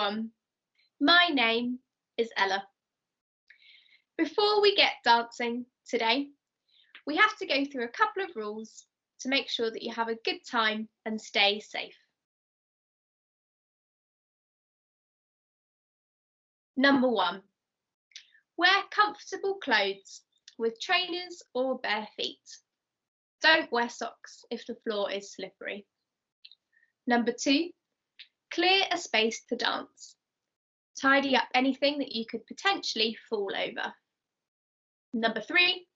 everyone. My name is Ella. Before we get dancing today, we have to go through a couple of rules to make sure that you have a good time and stay safe. Number 1, wear comfortable clothes with trainers or bare feet. Don't wear socks if the floor is slippery. Number 2, clear a space to dance. Tidy up anything that you could potentially fall over. Number 3,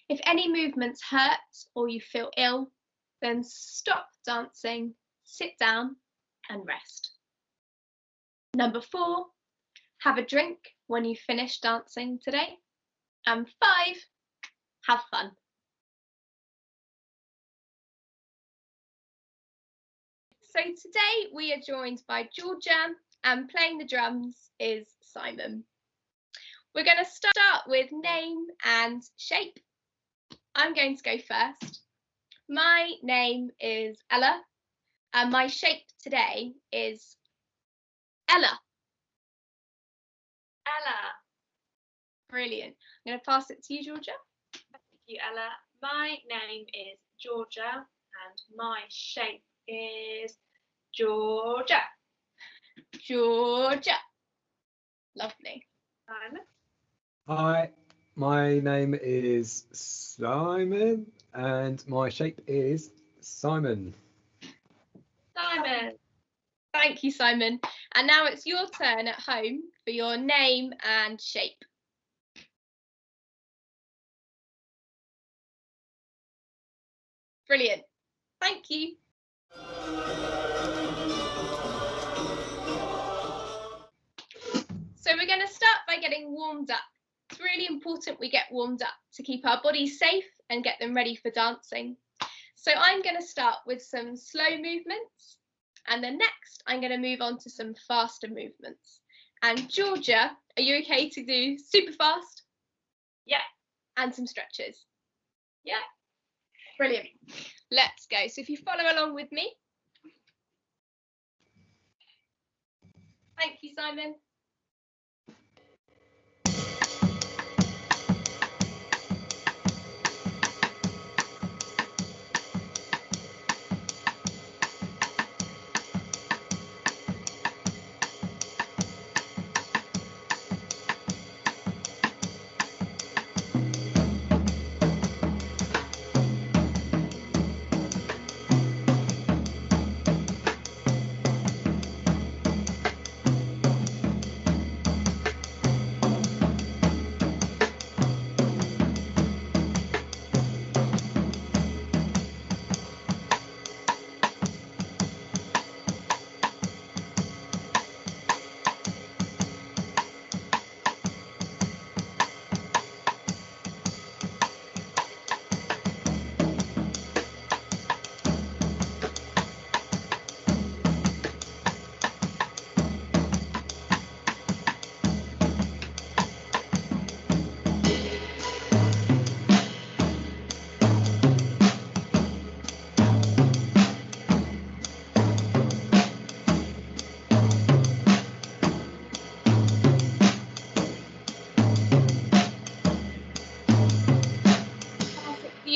if any movements hurt or you feel ill, then stop dancing, sit down and rest. Number 4, have a drink when you finish dancing today. And 5, have fun. So today we are joined by Georgia and playing the drums is Simon. We're going to start with name and shape. I'm going to go first. My name is Ella and my shape today is Ella. Ella. Brilliant. I'm going to pass it to you, Georgia. Thank you, Ella. My name is Georgia and my shape is Georgia. Georgia. Lovely. Simon. Hi, my name is Simon and my shape is Simon. Simon. Thank you, Simon. And now it's your turn at home for your name and shape. Brilliant. Thank you. So we're going to start by getting warmed up. It's really important we get warmed up to keep our bodies safe and get them ready for dancing. So I'm going to start with some slow movements, and then next I'm going to move on to some faster movements. And Georgia, are you okay to do super fast? Yeah. And some stretches? Yeah. Brilliant. Let's go. So if you follow along with me. Thank you, Simon.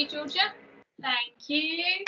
Georgia. Thank you.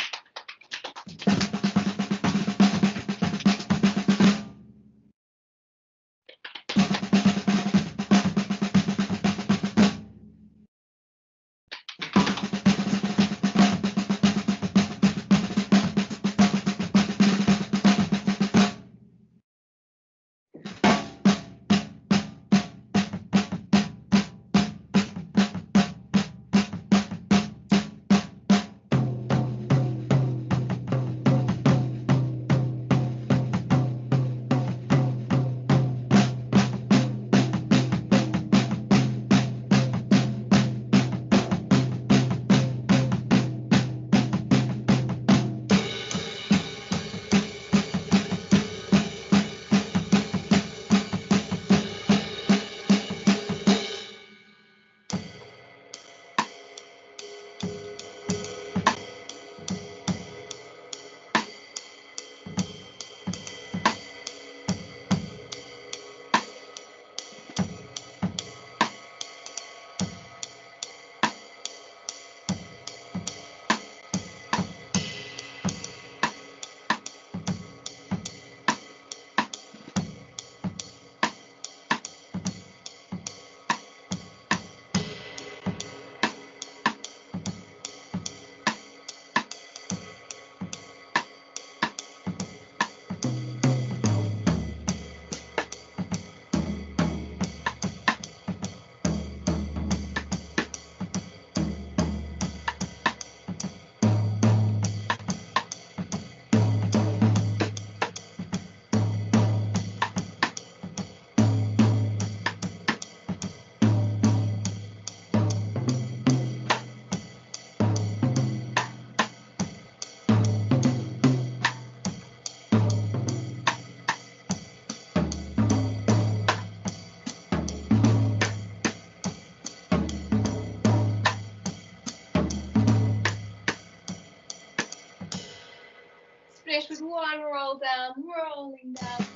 one roll down, rolling down.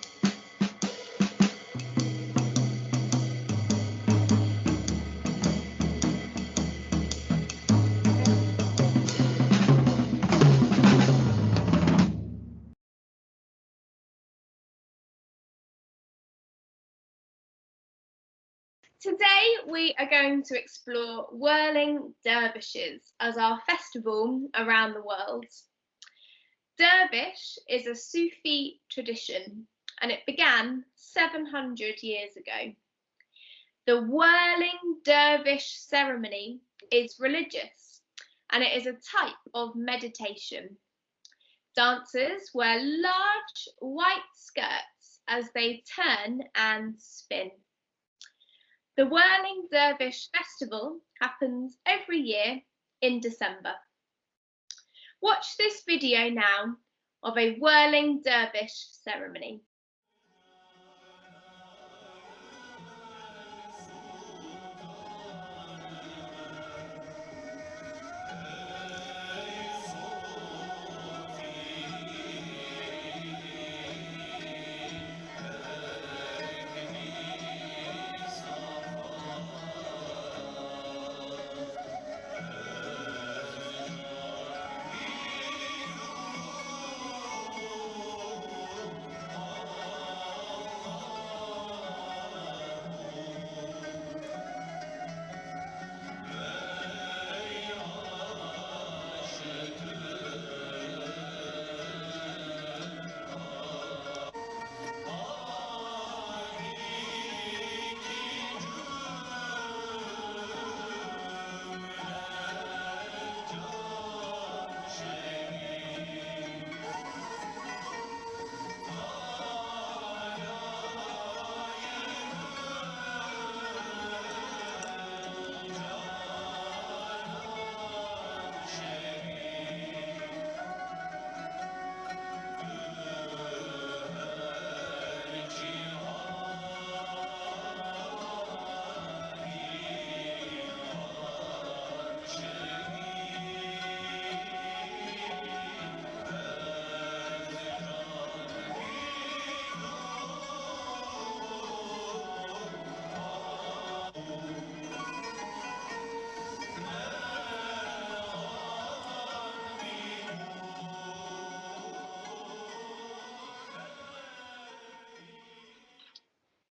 Today we are going to explore whirling dervishes as our festival around the world. Dervish is a Sufi tradition and it began 700 years ago. The whirling dervish ceremony is religious and it is a type of meditation. Dancers wear large white skirts as they turn and spin. The Whirling Dervish Festival happens every year in December. Watch this video now of a Whirling Dervish ceremony.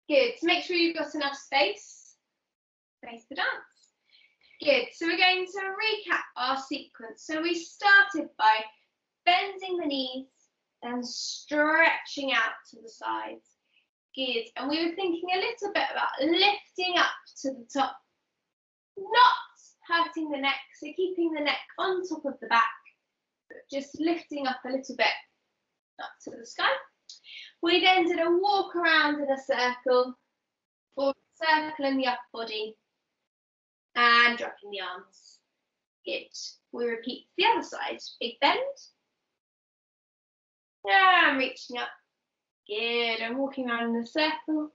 Good, so make sure you've got enough space to dance. Good, so we're going to recap our sequence. So we started by bending the knees and stretching out to the sides. Good, and we were thinking a little bit about lifting up to the top, not hurting the neck, so keeping the neck on top of the back, but just lifting up a little bit up to the sky. We then did a walk around in a circle, or circling the upper body and dropping the arms. Good. We repeat the other side. Big bend. And reaching up. Good. And walking around in a circle.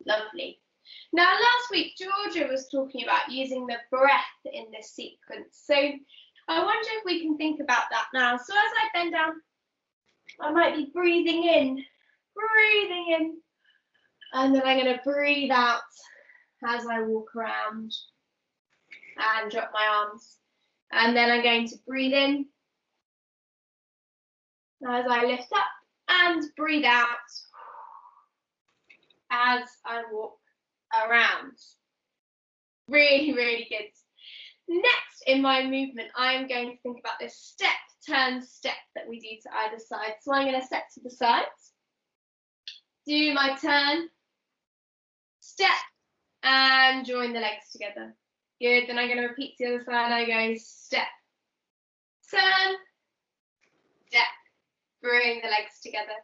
Lovely. Now, last week, Georgia was talking about using the breath in this sequence. So I wonder if we can think about that now. So as I bend down, I might be breathing in, and then I'm going to breathe out as I walk around and drop my arms. And then I'm going to breathe in as I lift up and breathe out as I walk around. Really, really good. Next in my movement, I'm going to think about this step, turn, step that we do to either side. So I'm going to step to the sides, do my turn, step, and join the legs together. Good, then I'm going to repeat to the other side. I go step, turn, step, bring the legs together.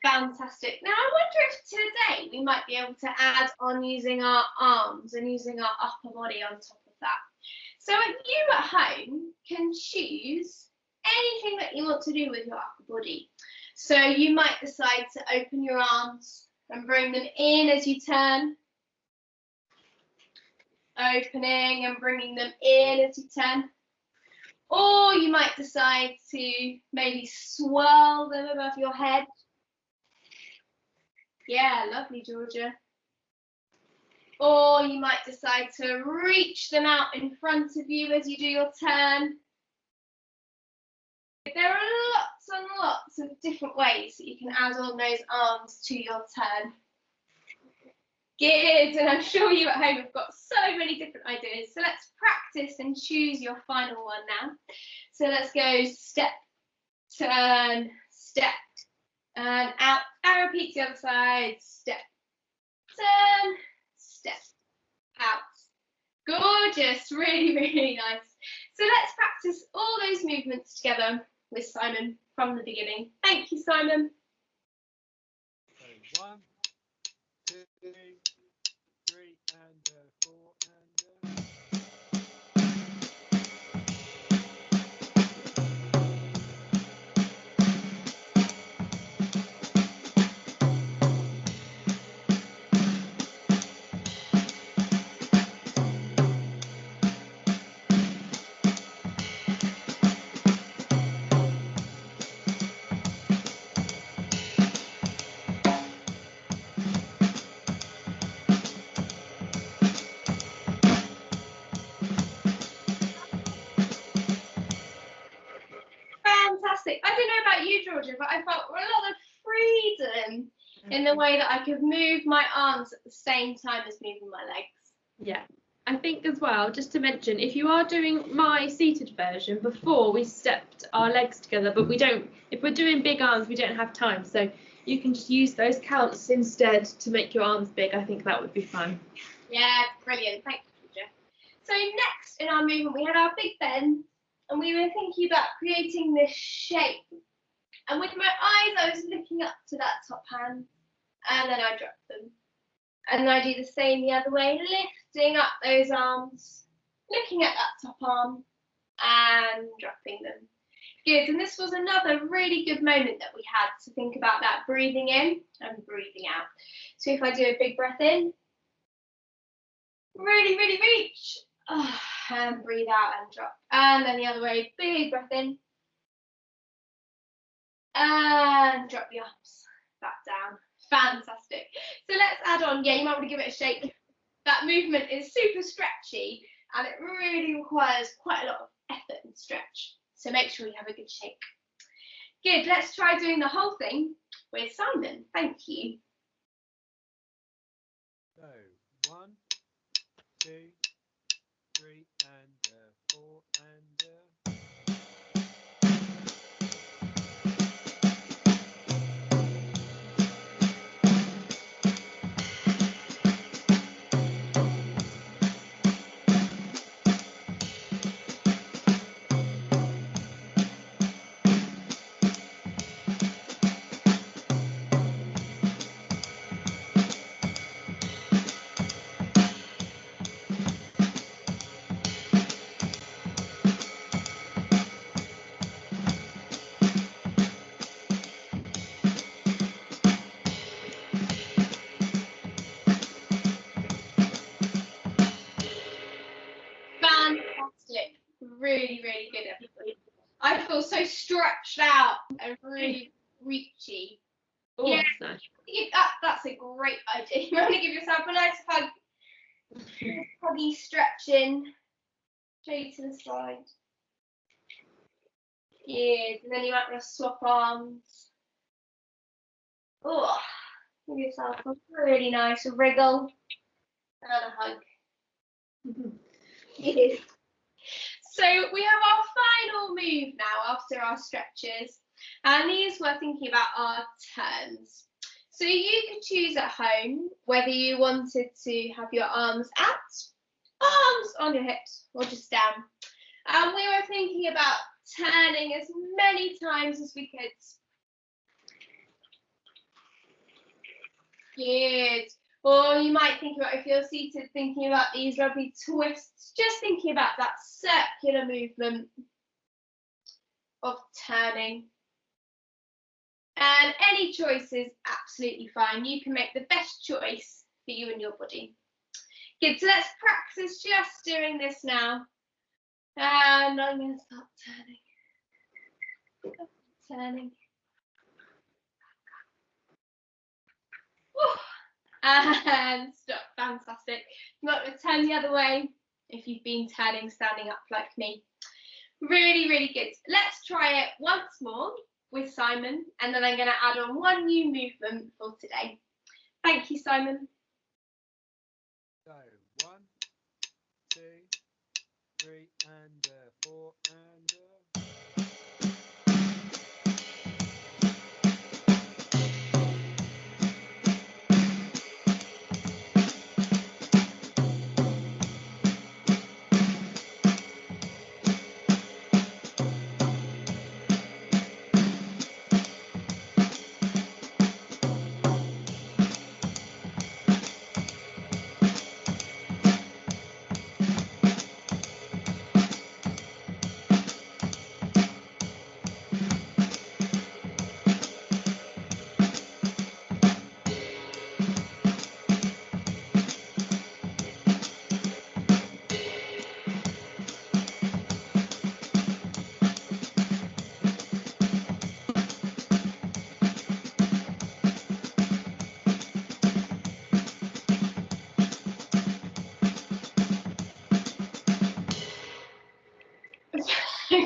Fantastic. Now I wonder if today we might be able to add on using our arms and using our upper body on top of that. So you at home can choose anything that you want to do with your upper body. So you might decide to open your arms and bring them in as you turn. Opening and bringing them in as you turn. Or you might decide to maybe swirl them above your head. Yeah, lovely, Georgia. Or you might decide to reach them out in front of you as you do your turn. There are lots and lots of different ways that you can add on those arms to your turn. Good, and I'm sure you at home have got so many different ideas. So let's practice and choose your final one now. So let's go step, turn, step, and out. And repeat the other side, step, turn, step, out. Gorgeous, really, really nice. So let's practice all those movements together with Simon from the beginning. Thank you, Simon. So 1, 2, 3, and 4, and Fantastic. I don't know about you, Georgia, but I felt a lot of freedom in the way that I could move my arms at the same time as moving my legs. Yeah, I think as well, just to mention, if you are doing my seated version, before we stepped our legs together, but we don't, if we're doing big arms, we don't have time. So you can just use those counts instead to make your arms big. I think that would be fun. Yeah, brilliant. Thank you, Georgia. So next in our movement, we had our big bend, and we were thinking about creating this shape. And with my eyes, I was looking up to that top hand, and then I dropped them. And then I do the same the other way, lifting up those arms, looking at that top arm, and dropping them. Good, and this was another really good moment that we had to think about that breathing in and breathing out. So if I do a big breath in, really, really reach, and breathe out and drop. And then the other way, big breath in, and drop the arms back down. Fantastic. So let's add on, yeah, you might want to give it a shake. That movement is super stretchy and it really requires quite a lot of effort and stretch. So make sure you have a good shake. Good, let's try doing the whole thing with Simon. Thank you. so 1, 2, 3, and 4, and Fantastic. Really, really good, everybody. I feel so stretched out and really reachy. Oh, yeah, that's nice. That's a great idea. You want to give yourself a nice hug. Huggy stretching. Straight to the side. Good. And then you might want to swap arms. Oh, give yourself a really nice wriggle and a hug. Yes. So we have our final move now after our stretches, and these we're thinking about our turns. So you could choose at home whether you wanted to have your arms out, arms on your hips, or just down. And we were thinking about turning as many times as we could. Good. Or you might think about, if you're seated, thinking about these rugby twists, just thinking about that circular movement of turning. And any choice is absolutely fine. You can make the best choice for you and your body. Good, so let's practice just doing this now. And I'm going to start turning. Woo. And stop. Fantastic. You might want to turn the other way if you've been turning standing up like me. Really, really good. Let's try it once more with Simon, and then I'm going to add on one new movement for today. Thank you, Simon. So 1, 2, 3, and 4, and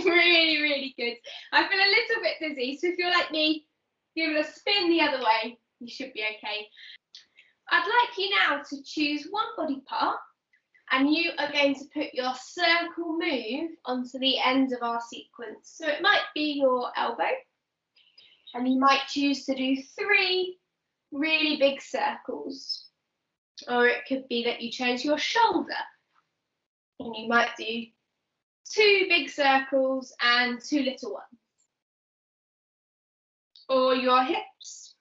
Really, really good. I feel a little bit dizzy, so if you're like me, give it a spin the other way. You should be okay. I'd like you now to choose one body part, and you are going to put your circle move onto the end of our sequence. So it might be your elbow, and you might choose to do 3 really big circles. Or it could be that you chose your shoulder, and you might do 2 big circles and 2 little ones. Or your hips.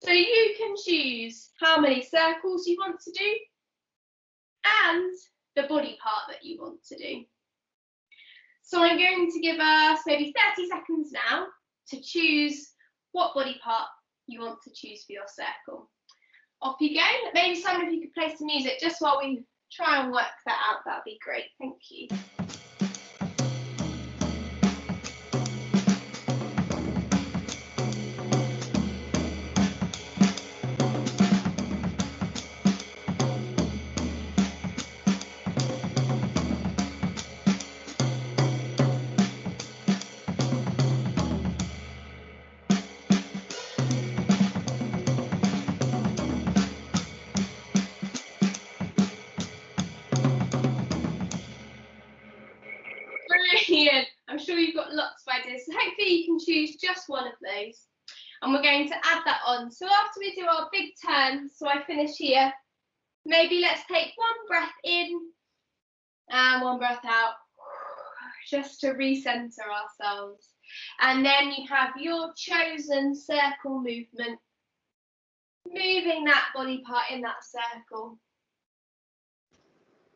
So you can choose how many circles you want to do and the body part that you want to do. So I'm going to give us maybe 30 seconds now to choose what body part you want to choose for your circle. Off you go. Maybe Simon, if you could play some music just while we try and work that out, that'd be great. Thank you. Brilliant. I'm sure you've got lots of ideas. So hopefully you can choose just one of those. And we're going to add that on. So after we do our big turn, so I finish here, maybe let's take one breath in and one breath out, just to recenter ourselves. And then you have your chosen circle movement, moving that body part in that circle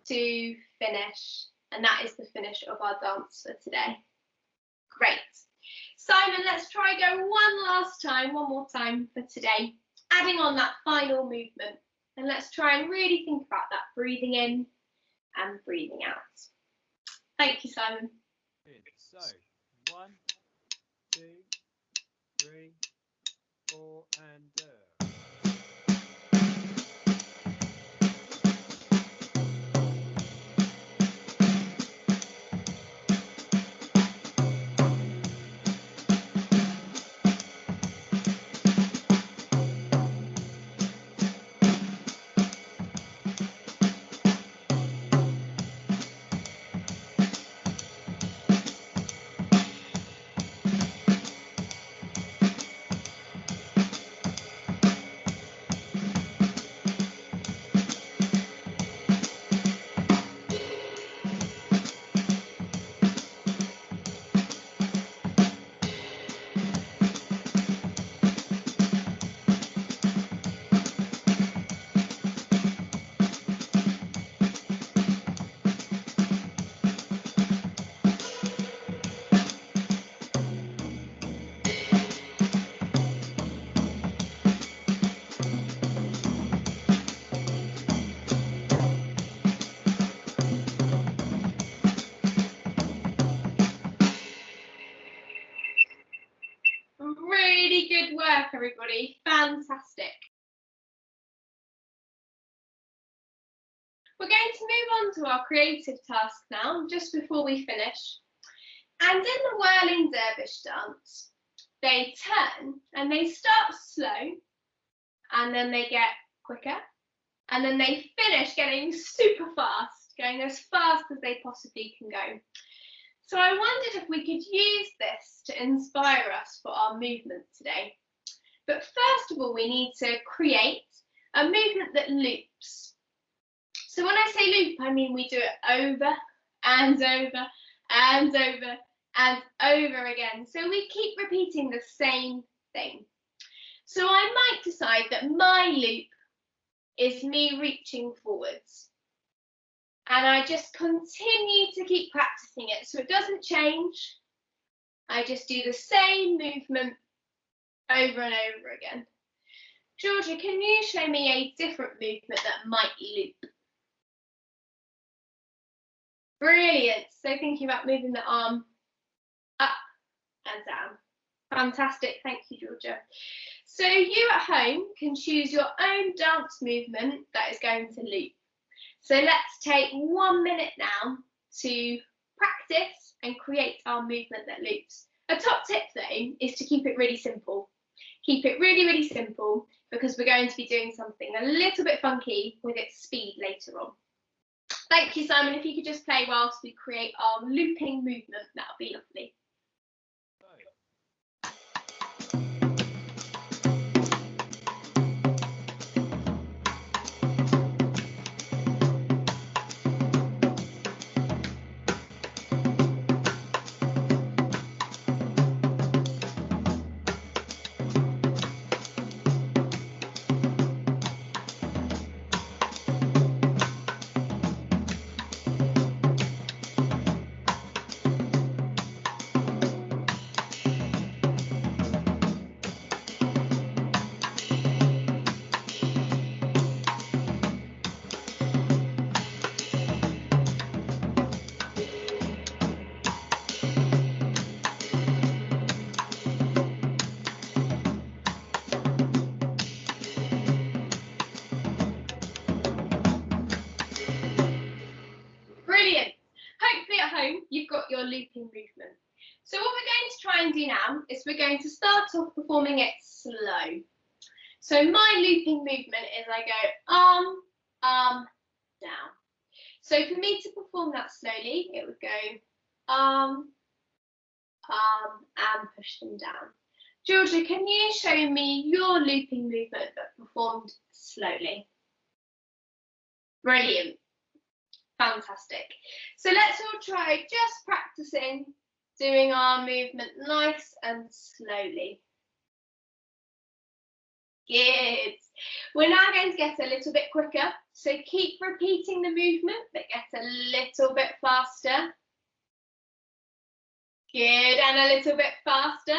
to finish. And that is the finish of our dance for today. Great. Simon, let's try go one more time for today, adding on that final movement. And let's try and really think about that breathing in and breathing out. Thank you, Simon. so 1, 2, 3, 4, and everybody. Fantastic. We're going to move on to our creative task now, just before we finish. And in the Whirling Dervish dance, they turn and they start slow, and then they get quicker, and then they finish getting super fast, going as fast as they possibly can go. So I wondered if we could use this to inspire us for our movement today. But first of all, we need to create a movement that loops. So when I say loop, I mean we do it over and over and over and over again. So we keep repeating the same thing. So I might decide that my loop is me reaching forwards. And I just continue to keep practicing it so it doesn't change. I just do the same movement over and over again. Georgia, can you show me a different movement that might loop? Brilliant. So thinking about moving the arm up and down. Fantastic. Thank you, Georgia. So you at home can choose your own dance movement that is going to loop. So let's take 1 minute now to practice and create our movement that loops. A top tip though is to keep it really simple. Keep it really, really simple because we're going to be doing something a little bit funky with its speed later on. Thank you, Simon. If you could just play whilst we create our looping movement, that would be lovely. Brilliant. Hopefully at home you've got your looping movement. So what we're going to try and do now is we're going to start off performing it slow. So my looping movement is I go down. So for me to perform that slowly, it would go and push them down. Georgia, can you show me your looping movement but performed slowly? Brilliant. Fantastic. So let's all try just practicing doing our movement nice and slowly. Good. We're now going to get a little bit quicker. So keep repeating the movement, but get a little bit faster. Good, and a little bit faster.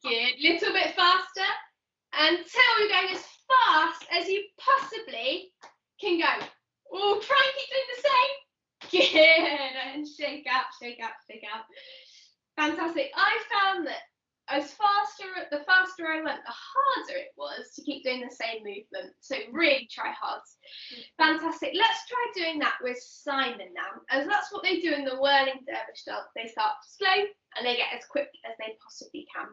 Good, little bit faster. Until you're going as fast as you possibly can go. Oh, try and keep doing the same. Good, and shake out, shake out, shake out. Fantastic. I found that the faster I went, the harder it was to keep doing the same movement. So really try hard. Fantastic. Let's try doing that with Simon now, as that's what they do in the Whirling Dervish dance. They start slow and they get as quick as they possibly can.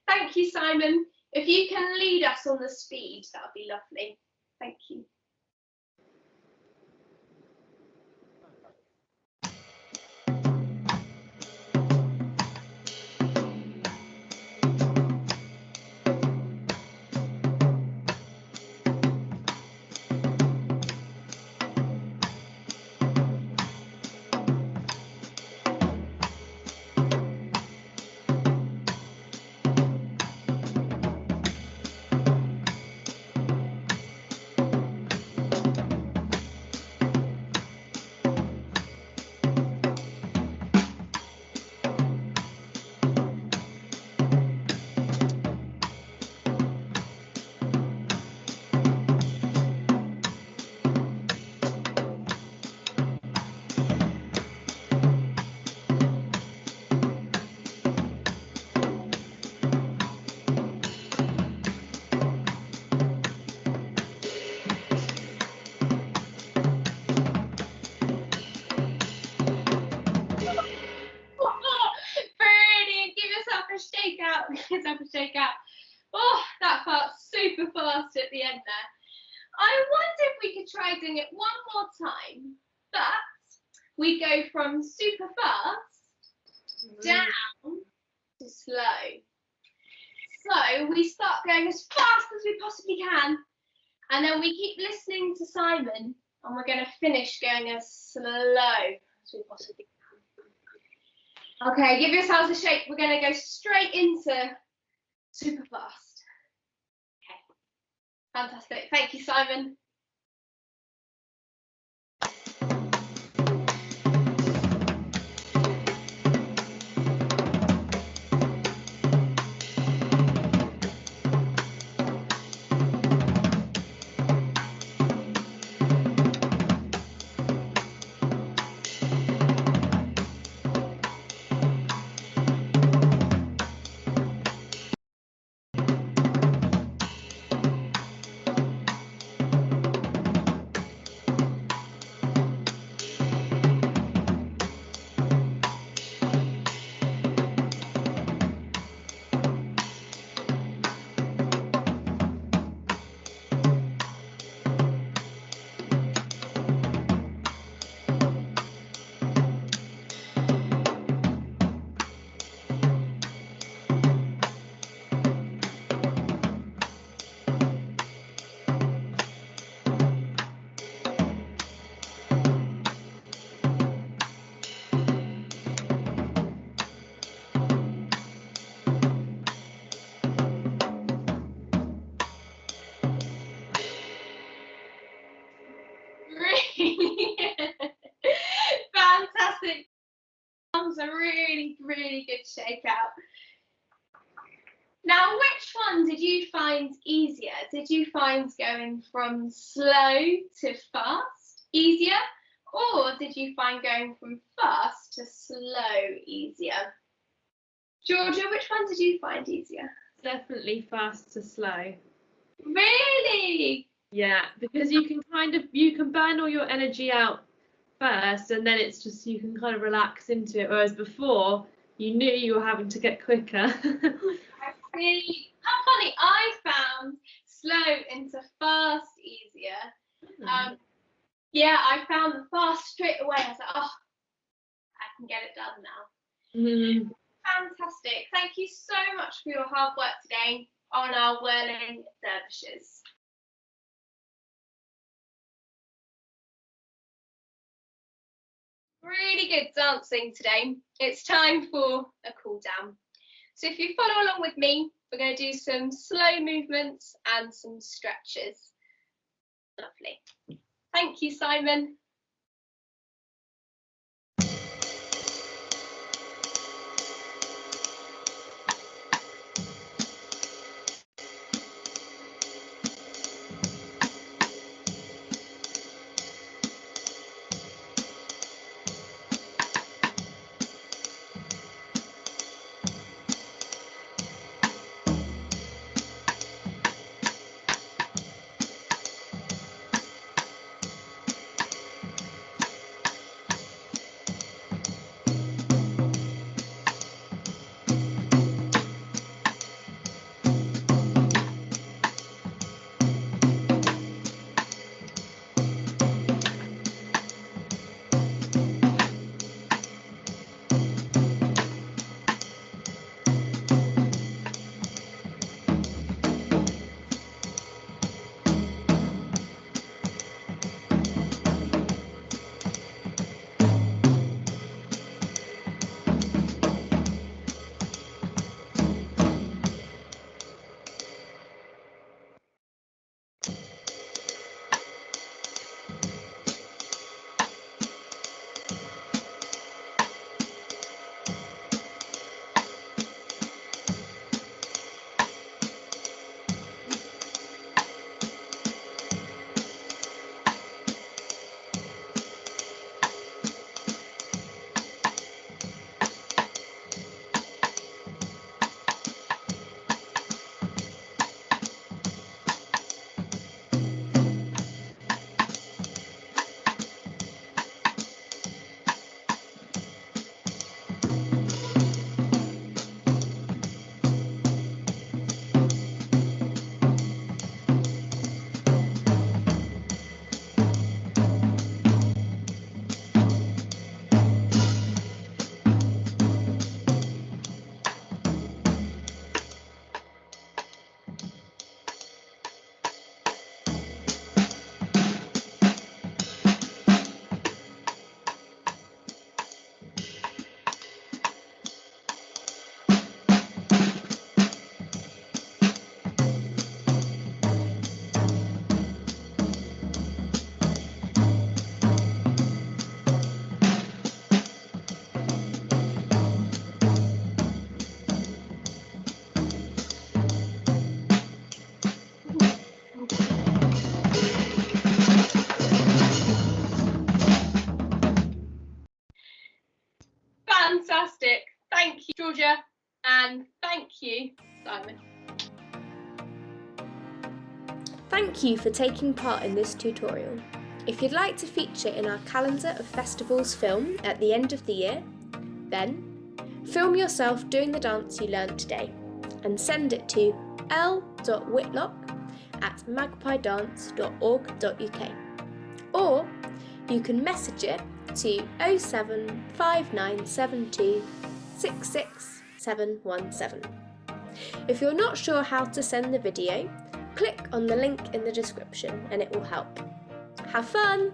Thank you, Simon. If you can lead us on the speed, that would be lovely. Thank you. shake out. Oh, that felt super fast at the end there. I wonder if we could try doing it one more time, but we go from super fast down to slow. So we start going as fast as we possibly can, and then we keep listening to Simon, and we're going to finish going as slow as we possibly can. Okay, give yourselves a shake. We're going to go straight into super fast. Okay, fantastic. Thank you, Simon. Fantastic. That was a really, really good shake out. Now, which one did you find easier? Did you find going from slow to fast easier? Or did you find going from fast to slow easier? Georgia, which one did you find easier? Definitely fast to slow. Really? Yeah, because you can burn all your energy out first, and then it's just you can kind of relax into it. Whereas before, you knew you were having to get quicker. I see. How funny. I found slow into fast easier. Yeah, I found the fast straight away. I was like, oh, I can get it done now. Fantastic. Thank you so much for your hard work today on our Whirling Dervishes. Really good dancing today. It's time for a cool down. So if you follow along with me, we're going to do some slow movements and some stretches. Lovely. Thank you, Simon. Thank you for taking part in this tutorial. If you'd like to feature in our calendar of festivals film at the end of the year, then film yourself doing the dance you learned today and send it to l.whitlock@magpiedance.org.uk, or you can message it to 07597266717. If you're not sure how to send the video, click on the link in the description and it will help. Have fun!